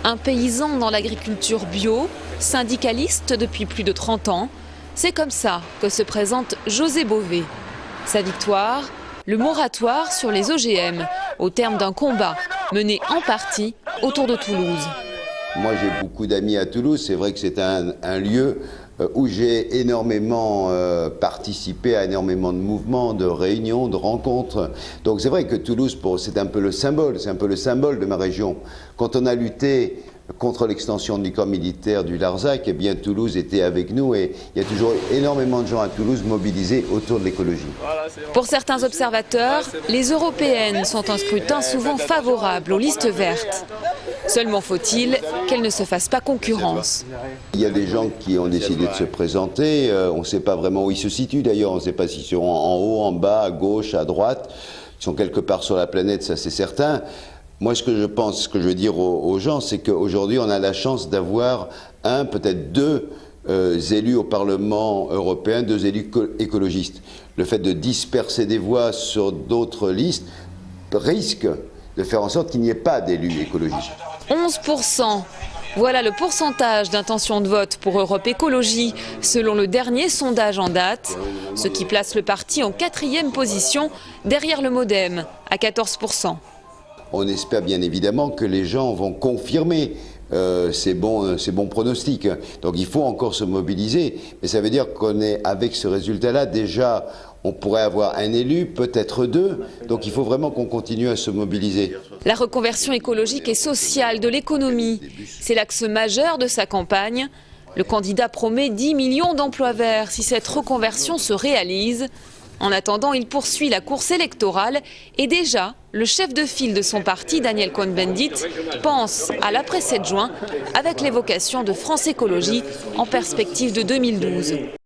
Un paysan dans l'agriculture bio, syndicaliste depuis plus de 30 ans, c'est comme ça que se présente José Bové. Sa victoire, le moratoire sur les OGM, au terme d'un combat mené en partie autour de Toulouse. Moi j'ai beaucoup d'amis à Toulouse, c'est vrai que c'est un lieu où j'ai énormément participé à énormément de mouvements, de réunions, de rencontres. Donc c'est vrai que Toulouse, c'est un peu le symbole, de ma région. Quand on a lutté contre l'extension du camp militaire du Larzac, eh bien Toulouse était avec nous et il y a toujours énormément de gens à Toulouse mobilisés autour de l'écologie. Pour certains observateurs, les européennes sont un scrutin souvent favorable aux listes vertes. Seulement faut-il qu'elles ne se fassent pas concurrence. Il y a des gens qui ont décidé de se présenter, on ne sait pas vraiment où ils se situent d'ailleurs, on ne sait pas s'ils seront en haut, en bas, à gauche, à droite, ils sont quelque part sur la planète, ça c'est certain. Moi, ce que je pense, ce que je veux dire aux gens, c'est qu'aujourd'hui, on a la chance d'avoir peut-être deux élus au Parlement européen, deux élus écologistes. Le fait de disperser des voix sur d'autres listes risque de faire en sorte qu'il n'y ait pas d'élus écologistes. 11%. Voilà le pourcentage d'intention de vote pour Europe Écologie, selon le dernier sondage en date, ce qui place le parti en 4e position, derrière le MoDem, à 14%. On espère bien évidemment que les gens vont confirmer ces bons pronostics. Donc il faut encore se mobiliser, mais ça veut dire qu'on est avec ce résultat-là déjà, on pourrait avoir un élu, peut-être deux, donc il faut vraiment qu'on continue à se mobiliser. La reconversion écologique et sociale de l'économie, c'est l'axe majeur de sa campagne. Le candidat promet 10 millions d'emplois verts si cette reconversion se réalise. En attendant, il poursuit la course électorale et déjà, le chef de file de son parti, Daniel Cohn-Bendit, pense à l'après 7 juin avec l'évocation de France Écologie en perspective de 2012.